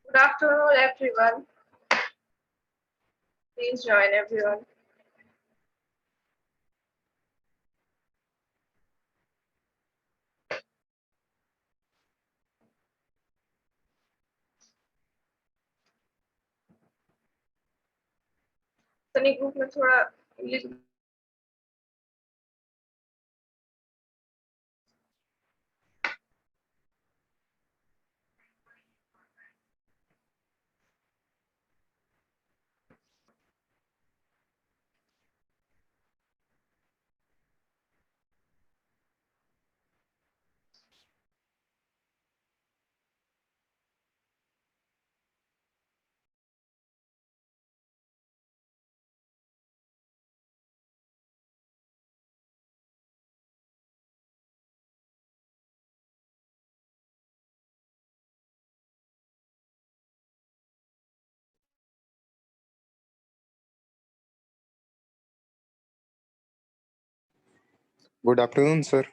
Good afternoon, everyone. Please join everyone. Sunny group में थोड़ा लिख Good afternoon, sir.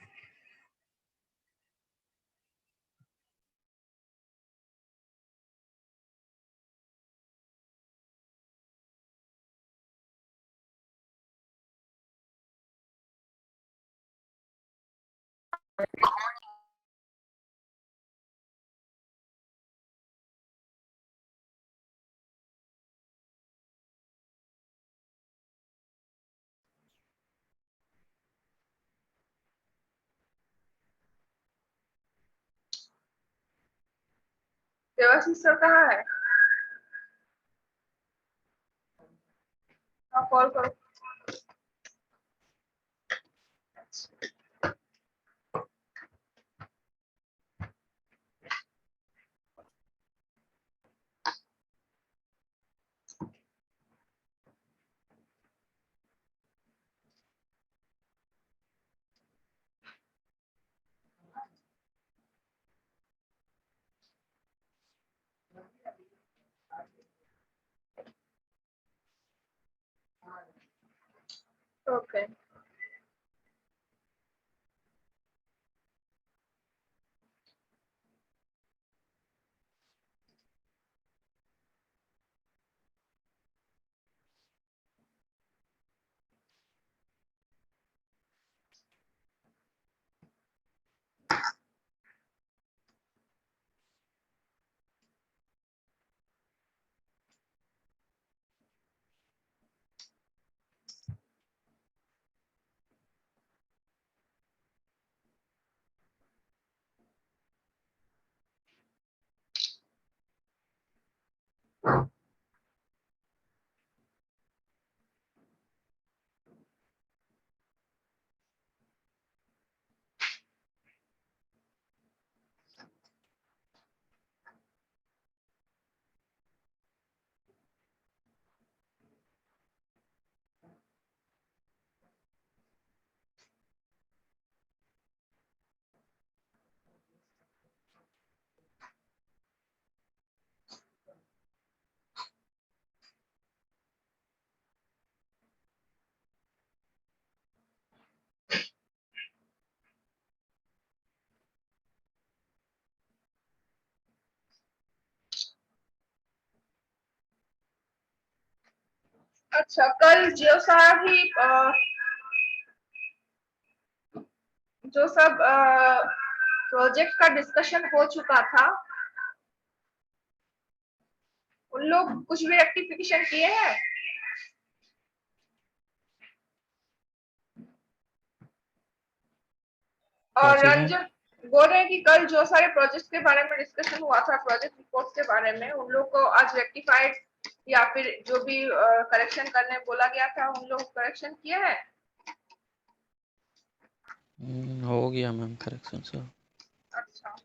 Devashish sir कहाँ है? हाँ कॉल करो. Okay. अच्छा, कल जियो साहब ही जो सब प्रोजेक्ट का डिस्कशन हो चुका था, उन लोग कुछ भी रेक्टिफिकेशन किए हैं? और रंजन बोल रहे हैं कि कल जो सारे प्रोजेक्ट के बारे में डिस्कशन हुआ था, प्रोजेक्ट रिपोर्ट के बारे में, उन लोग को आज रेक्टिफाइड या फिर जो भी करेक्शन करने बोला गया था, उन लोग करेक्शन किए हैं? हो गया मैम करेक्शन सब. अच्छा,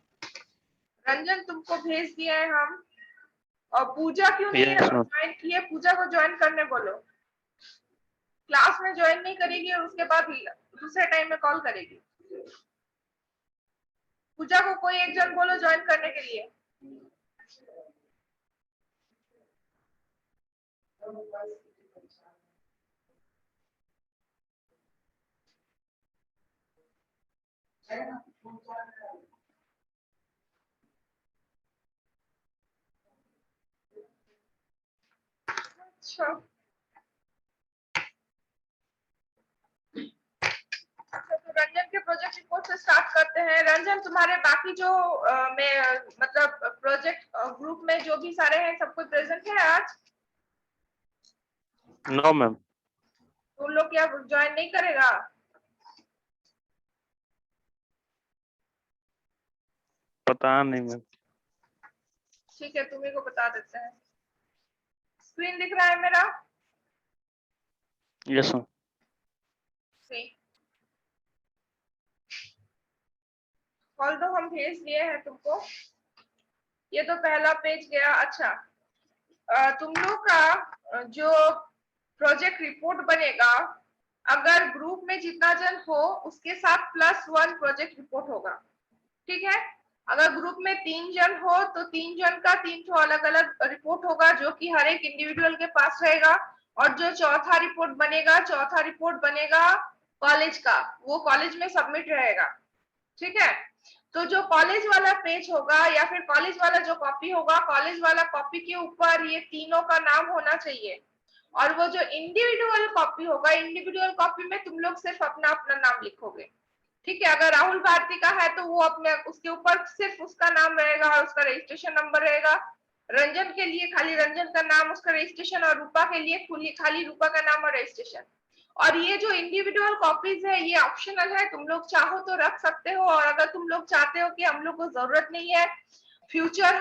रंजन तुमको भेज दिया है हम. और पूजा क्यों नहीं Yes, ma'am. ज्वाइन की है? पूजा को ज्वाइन करने बोलो. क्लास में ज्वाइन नहीं करेगी और उसके बाद दूसरे टाइम में कॉल करेगी. पूजा को कोई एक जन बोलो ज्वाइन करने के लिए. अच्छा, तो रंजन के प्रोजेक्ट रिपोर्ट से स्टार्ट करते हैं। रंजन, तुम्हारे बाकी जो मतलब प्रोजेक्ट ग्रुप में जो भी सारे हैं सब कोई प्रेजेंट है आज? No ma'am. तुम लोग क्या ज्वाइन नहीं करेगा? पता नहीं मैम। ठीक है, तुम्ही को बता देते हैं। स्क्रीन दिख रहा है मेरा? Yes ma'am. कॉल तो हम भेज दिए हैं तुमको। ये तो पहला पेज गया। अच्छा, तुम लोग का जो प्रोजेक्ट रिपोर्ट बनेगा, अगर ग्रुप में जितना जन हो उसके साथ +1 प्रोजेक्ट रिपोर्ट होगा। ठीक है? अगर ग्रुप में 3 जन हो तो 3 जन का 3 ठो अलग अलग रिपोर्ट होगा, जो कि हर एक इंडिविजुअल के पास रहेगा। और जो चौथा रिपोर्ट बनेगा कॉलेज का, वो कॉलेज में सबमिट रहेगा। ठीक है? तो जो कॉलेज वाला पेज होगा या फिर कॉलेज वाला जो कॉपी होगा, कॉलेज वाला कॉपी के ऊपर ये तीनों का नाम होना चाहिए। और वो जो इंडिविजुअल कॉपी होगा, इंडिविजुअल कॉपी में तुम लोग सिर्फ अपना अपना नाम लिखोगे। ठीक है? अगर राहुल भारती का है तो वो अपने उसके ऊपर सिर्फ उसका नाम रहेगा और उसका रजिस्ट्रेशन नंबर रहेगा। रंजन के लिए खाली रंजन का नाम, उसका रजिस्ट्रेशन, और रूपा के लिए खाली रूपा का नाम और रजिस्ट्रेशन। और ये जो इंडिविजुअल कॉपीज है ये ऑप्शनल है, तुम लोग चाहो तो रख सकते हो। और अगर तुम लोग चाहते हो कि हम लोग को जरूरत नहीं है, फ्यूचर में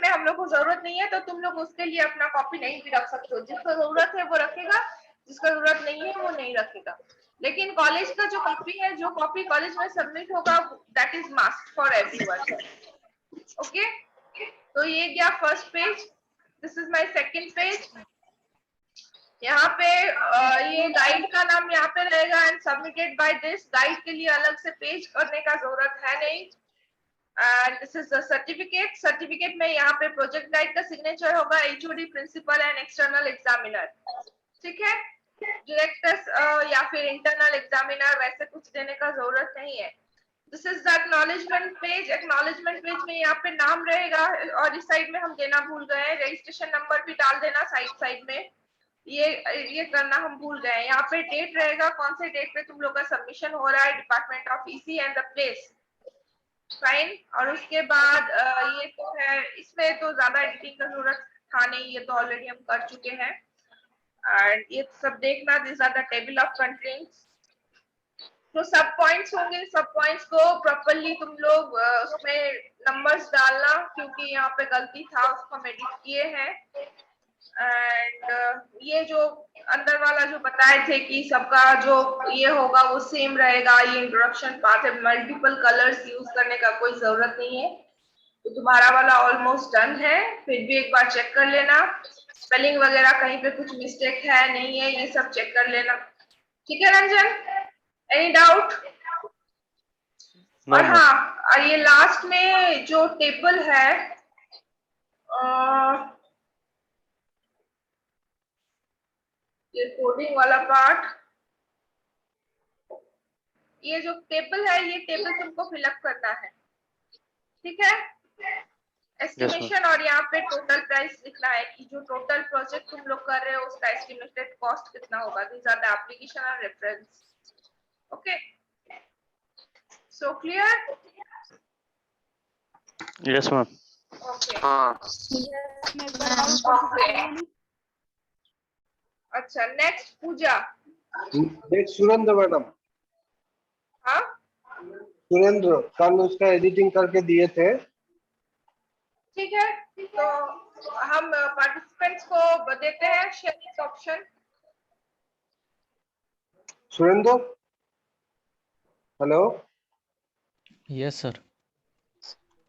हम लोग को जरूरत नहीं है, तो तुम लोग उसके लिए अपना कॉपी नहीं भी रख सकते हो। जिसको जरूरत है वो रखेगा, जिसका जरूरत नहीं है वो नहीं रखेगा। लेकिन कॉलेज का जो कॉपी है, जो कॉपी कॉलेज में सबमिट होगा, that is must for everyone. Okay, तो ये गया first page. This is my second page. यहाँ पे ये गाइड का नाम यहाँ पे रहेगा and submitted by this. Guide के लिए अलग से पेज करने का जरूरत है नहीं। And this is the certificate. Certificate में यहाँ पे प्रोजेक्ट गाइड का सिग्नेचर होगा, HOD, principal and external examiner. ठीक है? डायरेक्टर्स या फिर इंटरनल एग्जामिनर वैसे कुछ देने का जरूरत नहीं है। This is the acknowledgement page. Acknowledgement page में यहाँ पे नाम रहेगा, और इस साइड में हम देना भूल गए, रजिस्ट्रेशन नंबर भी डाल देना साइड में। ये करना हम भूल गए। यहाँ पे डेट रहेगा, कौन से डेट पे तुम लोग का सबमिशन हो रहा है, department of EC and the place. Fine. और उसके बाद ये तो है, इसमें तो ज्यादा एडिटिंग का जरूरत था नहीं, ये तो ऑलरेडी हम कर चुके हैं। एंड ये सब देखना, this are the table of contents. तो सब पॉइंट्स होंगे, सब पॉइंट्स को प्रॉपर्ली तुम लोग उसमें नंबर्स डालना, क्योंकि यहाँ पे गलती था, उसको हम एडिट किए हैं। एंड ये जो अंदर वाला जो बताए थे कि सबका जो ये होगा वो सेम रहेगा, ये इंट्रोडक्शन पार्ट है, मल्टीपल कलर्स यूज करने का कोई जरूरत नहीं है। तो तुम्हारा वाला ऑलमोस्ट डन है। फिर भी एक बार चेक कर लेना, स्पेलिंग वगैरह कहीं पे कुछ मिस्टेक है नहीं है, ये सब चेक कर लेना। ठीक है रंजन? Any doubt? नो और मैम। हाँ, और ये लास्ट में जो टेबल है, ये कोडिंग वाला पार्ट, ये जो टेबल है, ये टेबल तुमको फिलअप करना है। ठीक है? Yes ma'am. एस्टिमेशन, और यहाँ पे टोटल प्राइस लिखना है कि जो टोटल प्रोजेक्ट तुम लोग कर रहे हो उसका एस्टिमेटेड कॉस्ट कितना होगा। दीज आर द एप्लीकेशन और reference. Okay, so clear? Yes ma'am. Okay मैं ओके। अच्छा, next Puja. Next Surendra madam. हाँ, सुरेंद्र कल उसका एडिटिंग करके दिए थे। ठीक है, तो हम पार्टिसिपेंट्स को देते हैं sharing option. Surendra, hello. Yes sir.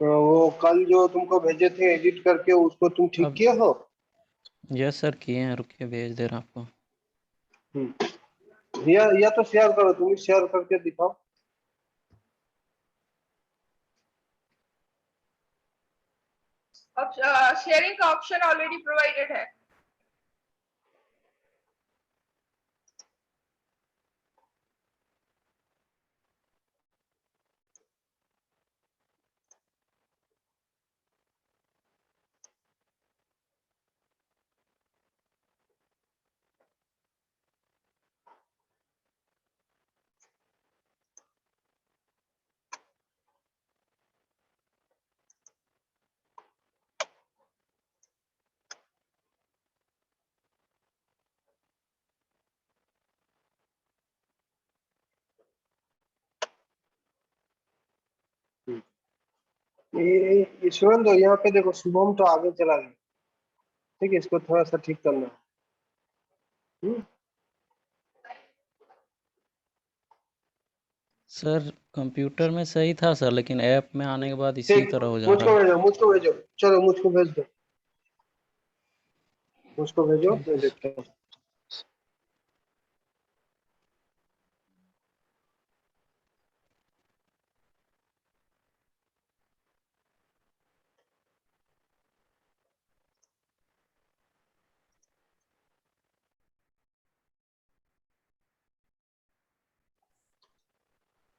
तो वो कल जो तुमको भेजे थे एडिट करके, उसको तुम ठीक अब किए हो? यस सर किए हैं, रुकिए भेज दे रहा हूँ आपको। या तो शेयर करो, तुम शेयर करके दिखाओ। अब शेयरिंग का ऑप्शन ऑलरेडी प्रोवाइडेड है। ये सुरेंद्र यहाँ पे देखो, शुभम तो आगे चला गया। ठीक है, इसको थोड़ा सा ठीक करना है। सर कंप्यूटर में सही था सर, लेकिन ऐप में आने के बाद इसी ठीक, तरह हो जा रहा मुझको है। भेजो, मुझको भेजो, चलो मुझको भेज दो, मुझको भेजो, ठीक मैं है सर। देखता हूँ।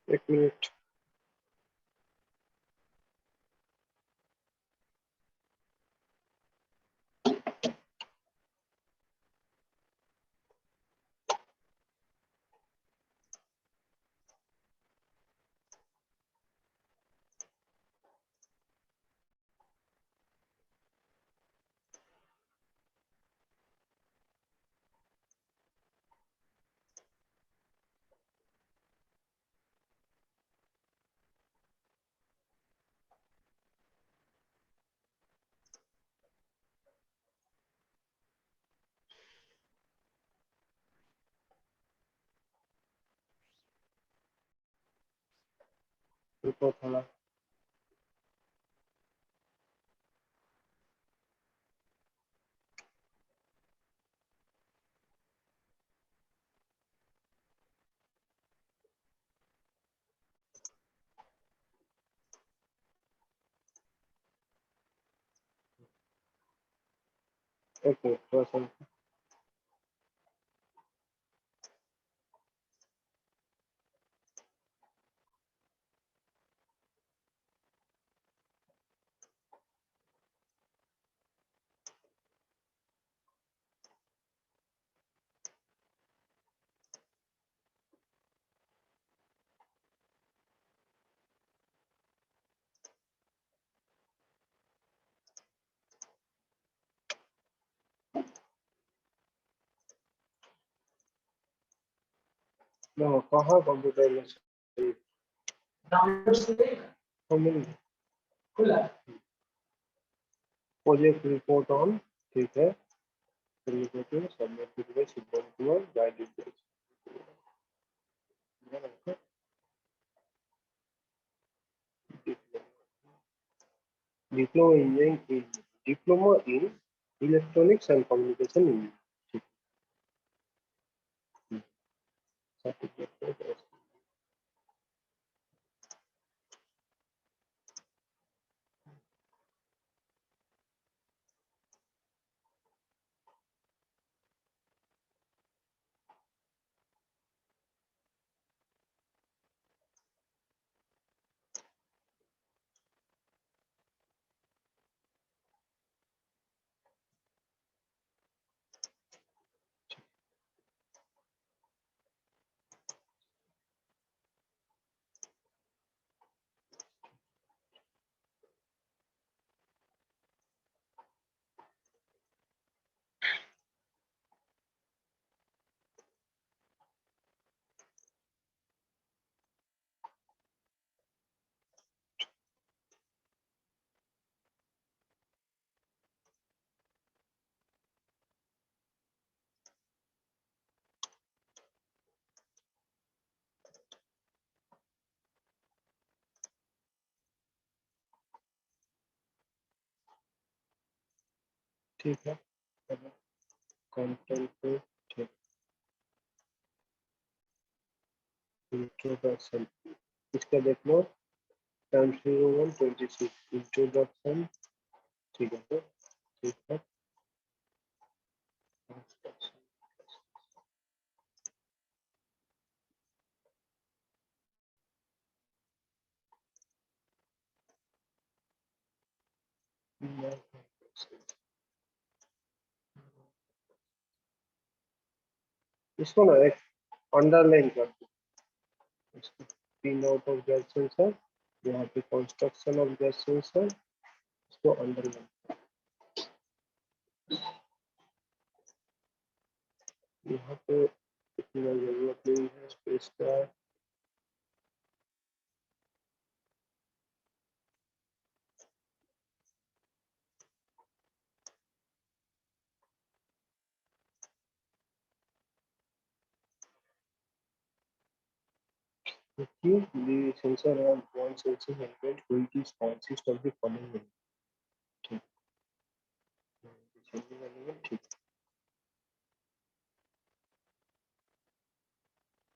एक मिनट। रुको थोड़ा। एक मिनट, थोड़ा सा। देखो कहाँ कंप्यूटर में प्रोजेक्ट रिपोर्ट ऑन। ठीक है, submit diploma engineering, diploma in electronics and communication engineering. ठीक है, कंटेंट पे ठीक, इंट्रोडक्शन, इसका देख लो, टाइम 0126 इंट्रोडक्शन। ठीक है सर, ठीक है। इसको ना एक अंडरलाइन कर दो, इसको pin out of gas sensor, यहाँ पे कंस्ट्रक्शन ऑफ गैस सेंसर, इसको अंडरलाइन। यहाँ पे इतना जरूरत नहीं है स्पेस का। The sensor has one sensor element which is consist of the following element. ठीक sensing element ठीक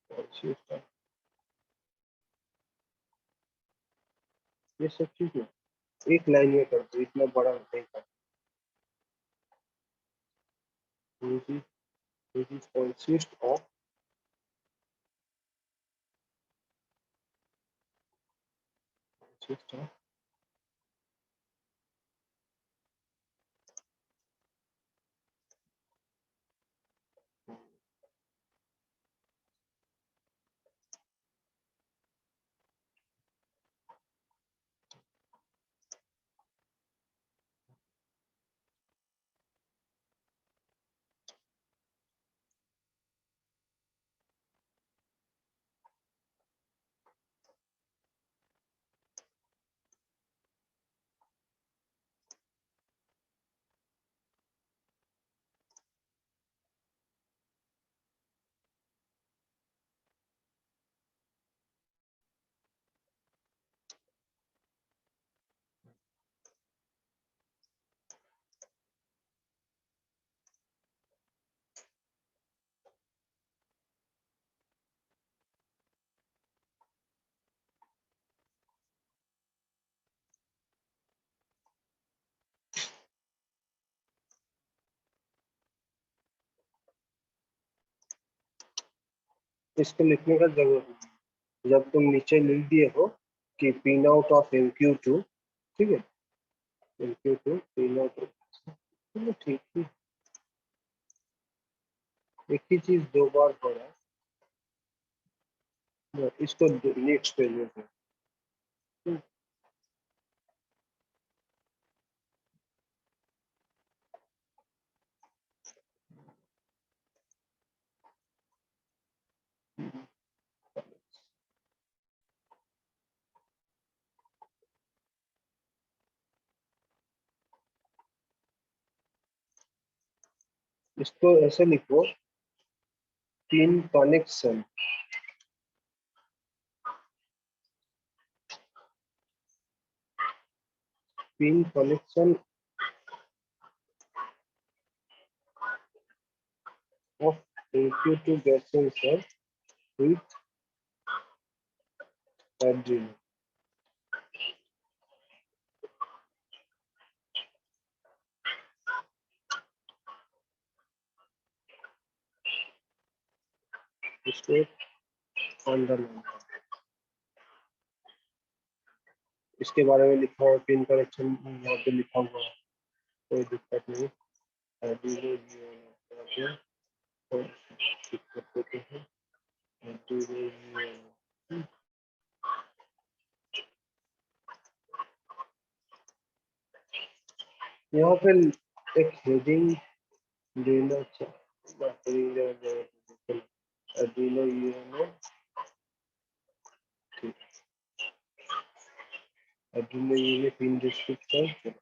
consist of ये सब चीज है एक लाइन में कर दो इतना बड़ा नहीं कर which is consist of consist of इसको लिखने का जरूरत नहीं जब तुम नीचे लिख दिए हो कि पिन आउट ऑफ MQ2 ठीक है MQ2 पिन आउट ठीक है एक ही चीज दो बार हो रहा है इसको नेक्स्ट पेज में इसको ऐसे लिखो pin connection pin connection of MQ2 gas sensor with Arduino. इसको अंडरलाइन इसके बारे में लिखा हुआ पिन कनेक्शन यहाँ पे लिखा हुआ है कोई दिक्कत नहीं Arduino और दिक्कत होते हैं Arduino यहाँ पे एक हेडिंग देना चाहिए Arduino UNO Arduino UNO pin descriptor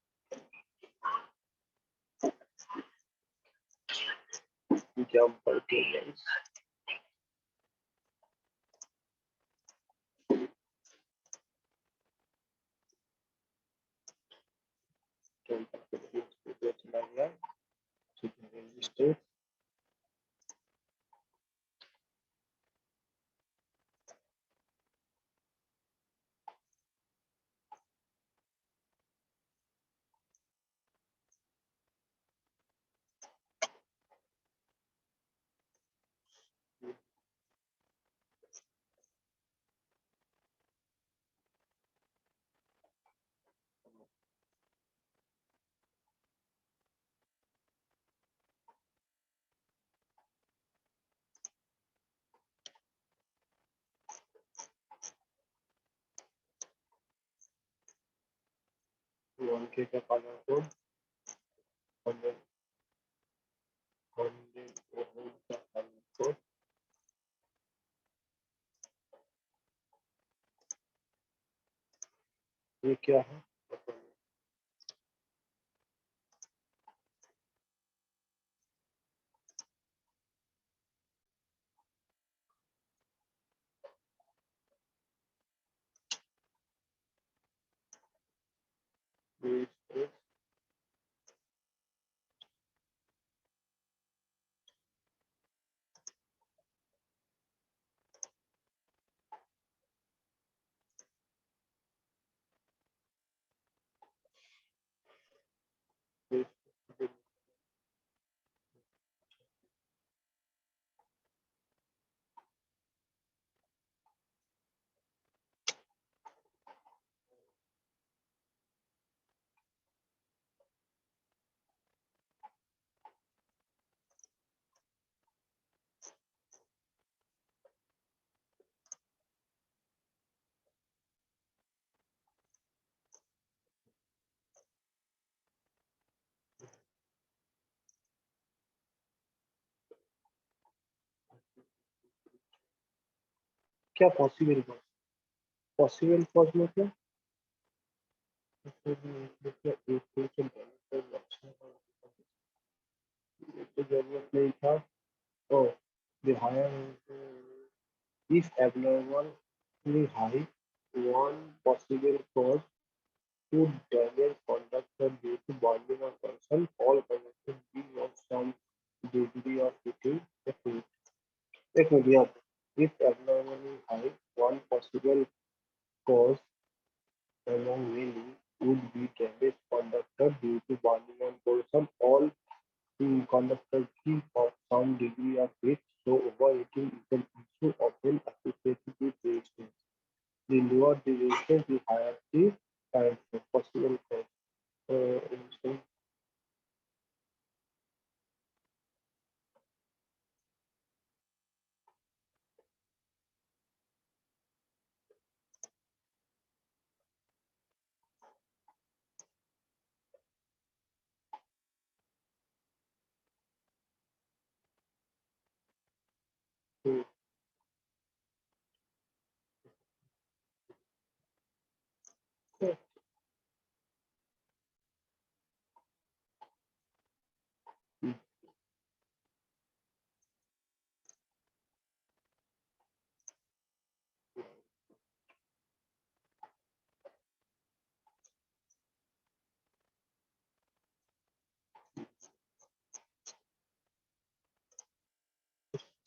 jumper cables jumper cables चला गया ठीक है रजिस्टर वन के का पावर कोड 100 ओम का पावर कोड ये क्या है क्या पॉसिबल कॉज? पॉसिबल कॉज मतलब एक तो जरूरत नहीं था। ओ the higher if abnormally high, one possible cause could damage conductor due to bonding or torsion. All conductors being of some degree of heating. एक मिनट यहाँ पे if abnormally high, one possible cause among many would be damage conductor due to bonding and torsion. All conductors keep of some degree of heat, so overheating is an issue often associated with resistance. The lower the resistance, the higher the current flow. Possible cause. Resistance. Hmm. Hmm.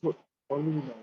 So, only now.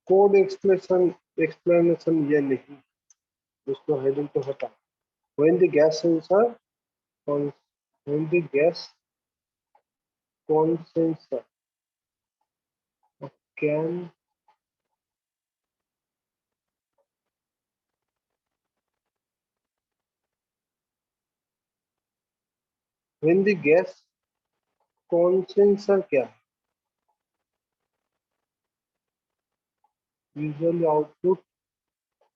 Code explanation ये नहीं, उसको heading तो हटा. When the gas sensor when the gas condenser can when the gas condenser क्या है? Usually output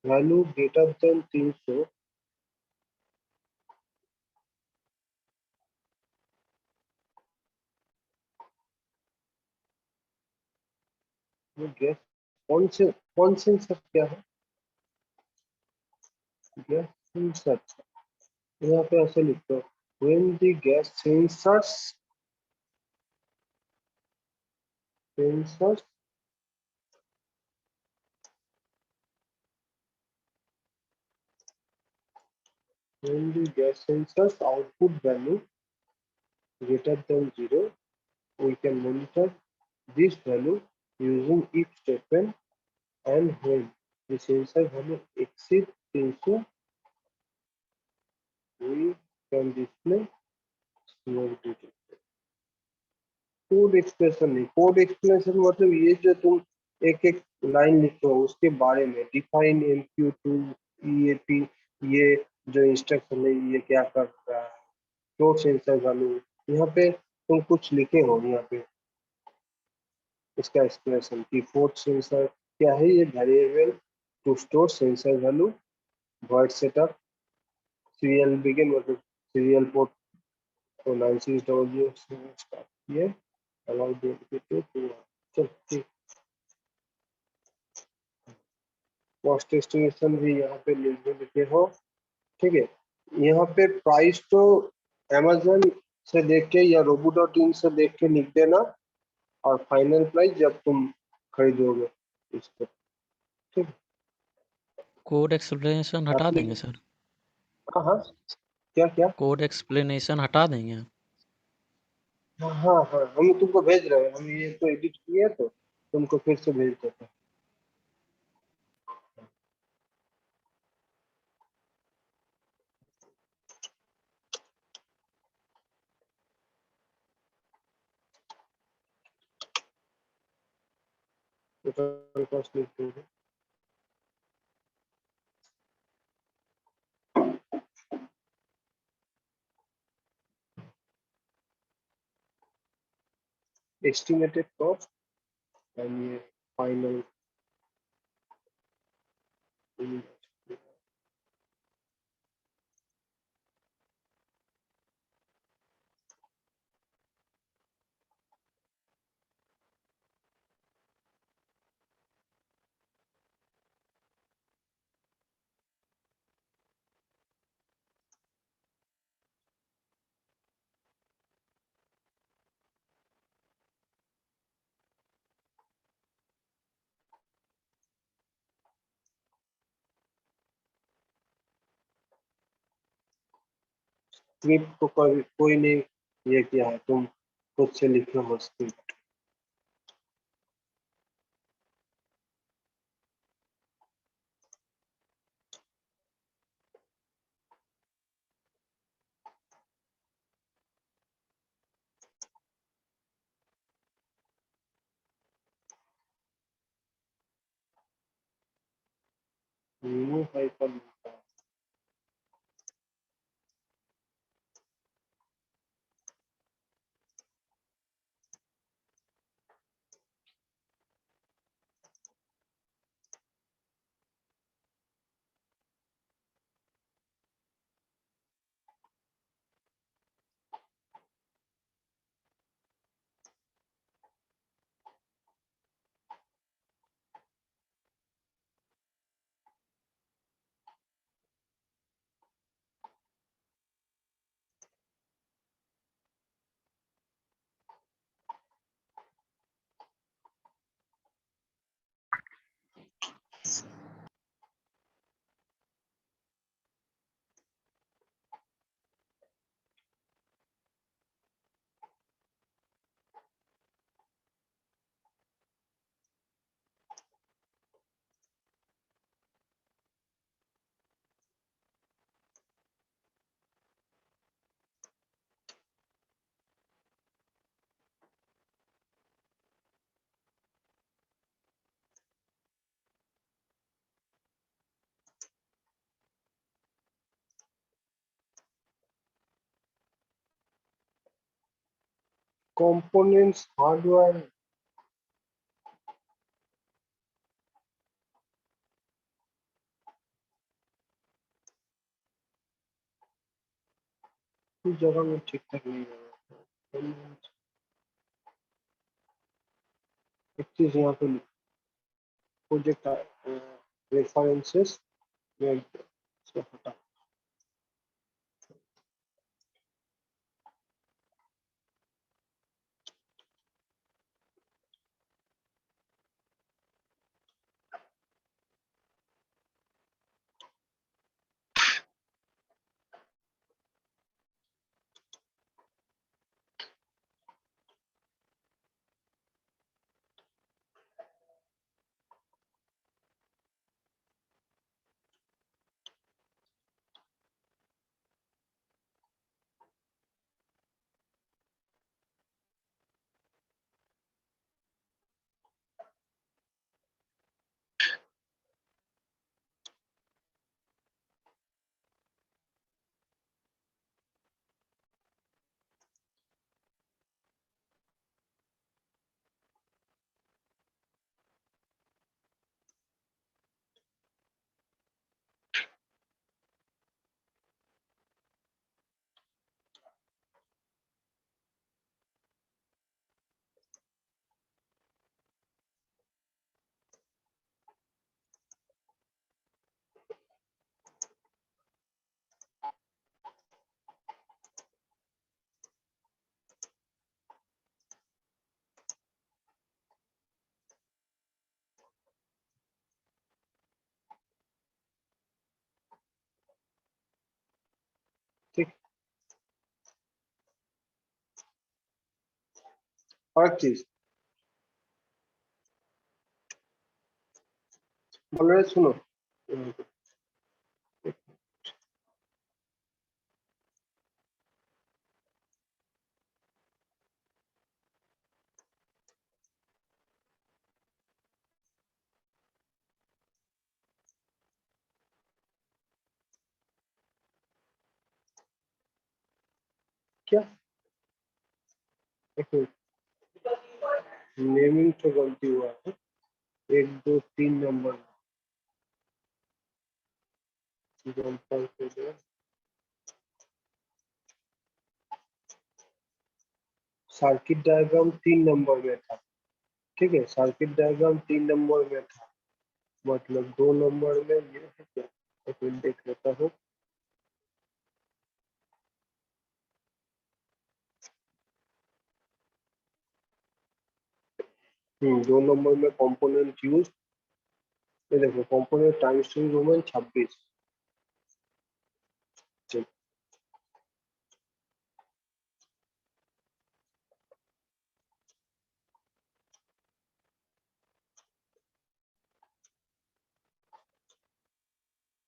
value greater than 300. वो gas कौन sensor क्या है? गैस सेंसर यहाँ पे ऐसे लिखते हो when the gas sensors when the gas sensors output value greater than 0, we can monitor this value using if statement, and when the sensor value exceeds 300, we can display smoke detector. Code code expression नहीं, code expression मतलब ये जो तुम एक एक line लिखो उसके बारे में, डिफाइन MQ2 EAP, ये जो इंस्ट्रक्शन है ये क्या कर रहा है, फ्लोट सेंसर वैल्यू, यहाँ पे तुम कुछ लिखे हो, यहाँ पे इसका एक्सप्रेशन की फ्लोट सेंसर क्या है, ये variable to store sensor value, void setup, serial begin मतलब सीरियल पोर्ट, तो 9600 स्टार्ट किए, अलाउ डेट, चल ठीक। कॉस्ट एस्टिमेशन भी यहाँ पे लिखे हो, ठीक है। यहाँ पे प्राइस तो अमेजन से देख के या robo.in से देख के लिख देना, और फाइनल प्राइस जब तुम खरीदोगे इसको, ठीक है। कोड एक्सप्लेनेशन हटा बाकी देंगे सर? हाँ हाँ, क्या क्या, कोड एक्सप्लेनेशन हटा देंगे? हाँ हाँ हाँ, हम तुमको भेज रहे हैं, हम ये तो एडिट किए तो तुमको फिर से भेज देते हैं। टोटल कॉस्ट लिख देंगे। एस्टिमेटेड कॉस्ट एंड ये फाइनल, स्क्रिप्ट को कोई नहीं ये किया है, तुम खुद से लिखे हो स्क्रिप्ट। न्यू हाइपर लिखा है। कंपोनेंट्स हार्डवेयर, कुछ जगह में ठीक ठाक नहीं है। एक चीज यहाँ पे प्रोजेक्ट रेफरेंसेस में इसको हटा, और एक चीज बोल रहे, सुनो। क्या एक नेमिंग तो गलती हुआ है, 1 2 3 नंबर एग्जाम्पल के लिए सर्किट डायग्राम 3 नंबर में था। ठीक है, सर्किट डायग्राम 3 नंबर में था, मतलब 2 नंबर में ये है क्या? एक मिनट देख लेता हूँ। दो नंबर में कंपोनेंट यूज, ये देखो कंपोनेंट टाइम्स टू रोमन 26। ठीक,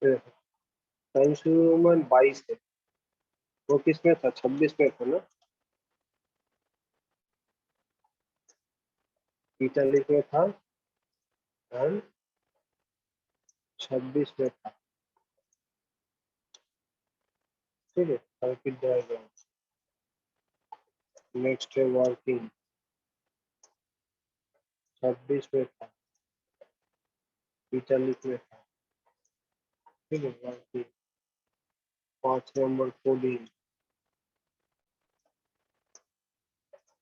ये देखो टाइम्स टू रोमन 22 है, वो किस में था? 26 में था ना, इटैलिक में था एंड 26 में था। ठीक है, सर्किट डायग्राम नेक्स्ट है वर्किंग, 26 में था, इटैलिक में था। ठीक है, working 5 number coding,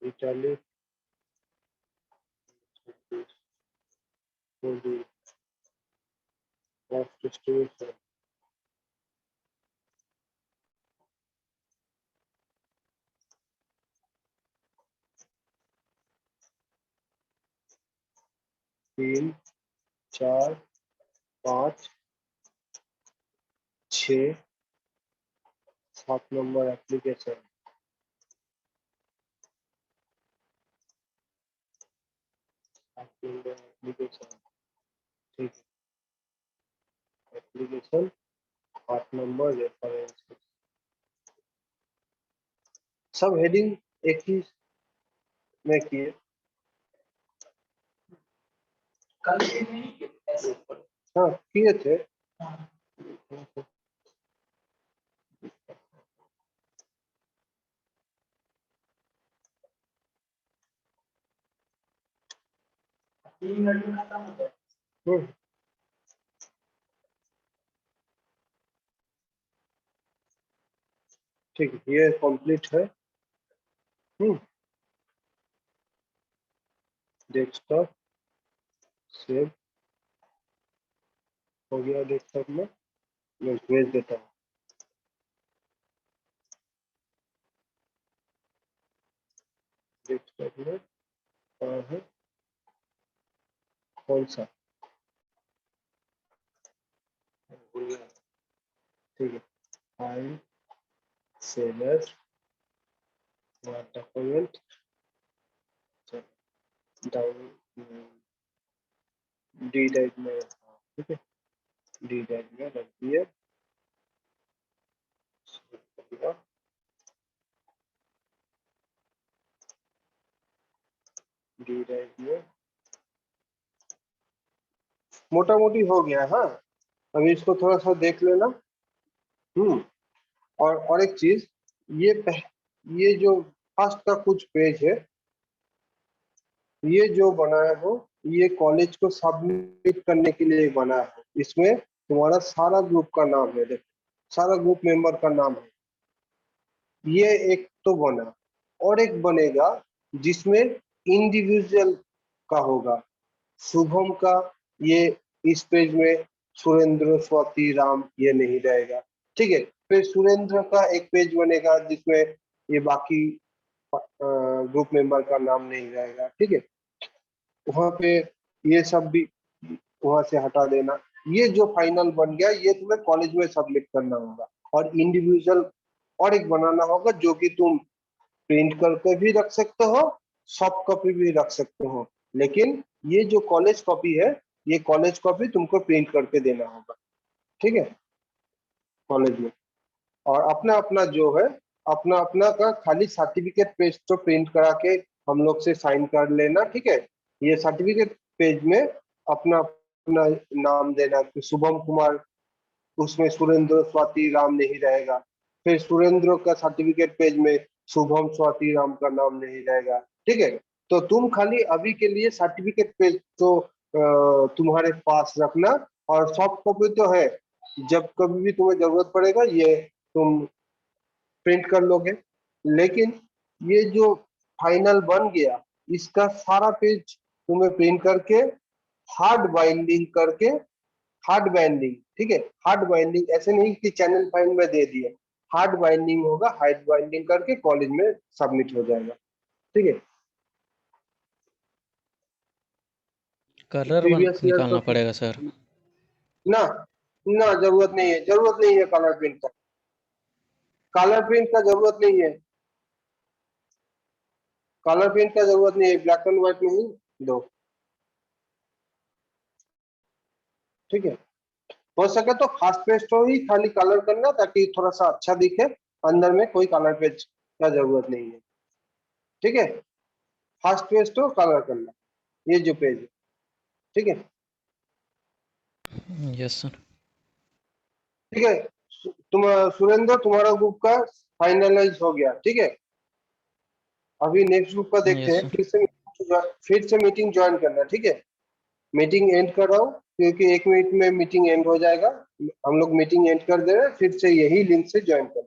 italic coding of distribution, तीन 4 5 6 7 नंबर एप्लीकेशन, एप्लीकेशन। ठीक, एप्लीकेशन 8 नंबर रेफरेंस। सब हेडिंग एक ही में किए। हाँ किए थे। हम्म, ठीक है, ये कंप्लीट है। डेस्कटॉप सेव हो गया, डेस्कटॉप में मैं भेज देता हूँ। डेस्कटॉप में कहाँ है, कौन सा? ठीक है, file select document down D drive में। ठीक है, डी ड्राइव में रख दिया। डी ड्राइव में मोटा मोटी हो गया। हाँ, अभी इसको थोड़ा सा देख लेना। और एक चीज, ये जो फर्स्ट का कुछ पेज है, ये जो बनाया हो, ये कॉलेज को सबमिट करने के लिए बना है। इसमें तुम्हारा सारा ग्रुप का नाम है, देखो सारा ग्रुप मेंबर का नाम है। ये एक तो बना, और एक बनेगा जिसमें इंडिविजुअल का होगा। शुभम का ये इस पेज में, सुरेंद्र स्वाति राम ये नहीं रहेगा। ठीक है, फिर सुरेंद्र का एक पेज बनेगा जिसमें ये बाकी ग्रुप मेंबर का नाम नहीं रहेगा। ठीक है, वहां पे ये सब भी वहां से हटा देना। ये जो फाइनल बन गया, ये तुम्हें कॉलेज में सबमिट करना होगा। और इंडिविजुअल और एक बनाना होगा जो कि तुम प्रिंट करके भी रख सकते हो, सॉफ्ट कॉपी भी रख सकते हो, लेकिन ये जो कॉलेज कॉपी है, ये कॉलेज कॉपी तुमको प्रिंट करके देना होगा, ठीक है, कॉलेज में। और अपना अपना जो है, अपना अपना का खाली सर्टिफिकेट पेज तो प्रिंट करा के हम लोग से साइन कर लेना, ठीक है। ये सर्टिफिकेट पेज में अपना अपना नाम देना कि शुभम कुमार, उसमें सुरेंद्र स्वाति राम नहीं रहेगा। फिर सुरेंद्र का सर्टिफिकेट पेज में शुभम स्वाति राम का नाम नहीं रहेगा, ठीक है। तो तुम खाली अभी के लिए सर्टिफिकेट पेज तो तुम्हारे पास रखना, और सॉफ्ट कॉपी तो है, जब कभी भी तुम्हें जरूरत पड़ेगा ये तुम प्रिंट कर लोगे। लेकिन ये जो फाइनल बन गया, इसका सारा पेज तुम्हें प्रिंट करके हार्ड बाइंडिंग करके, हार्ड बाइंडिंग, ठीक है, हार्ड बाइंडिंग, ऐसे नहीं कि चैनल फाइल में दे दिए, हार्ड बाइंडिंग होगा, हार्ड बाइंडिंग करके कॉलेज में सबमिट हो जाएगा, ठीक है। कलर प्रीवियस ईयर निकालना पड़ेगा सर। ना ना, जरूरत नहीं है, जरूरत नहीं है कलर प्रिंट का, कलर प्रिंट का जरूरत नहीं है, कलर प्रिंट का जरूरत नहीं है, ब्लैक एंड व्हाइट में ही दो, ठीक है। हो सके तो फास्ट पेज तो ही खाली कलर करना, ताकि थोड़ा सा अच्छा दिखे, अंदर में कोई कलर पेज का जरूरत नहीं है, ठीक है। फास्ट पेज तो कलर करना, ये जो पेज है, ठीक है, यस सर। ठीक है। तुम सुरेंद्र, तुम्हारा ग्रुप का फाइनलाइज हो गया, ठीक है। अभी नेक्स्ट ग्रुप का देखते यस हैं, सर। फिर से मीटिंग ज्वाइन करना, ठीक है। मीटिंग एंड कर रहा हूँ, क्योंकि 1 मिनट में मीटिंग एंड हो जाएगा। हम लोग मीटिंग एंड कर दे रहे हैं, फिर से यही लिंक से ज्वाइन करना।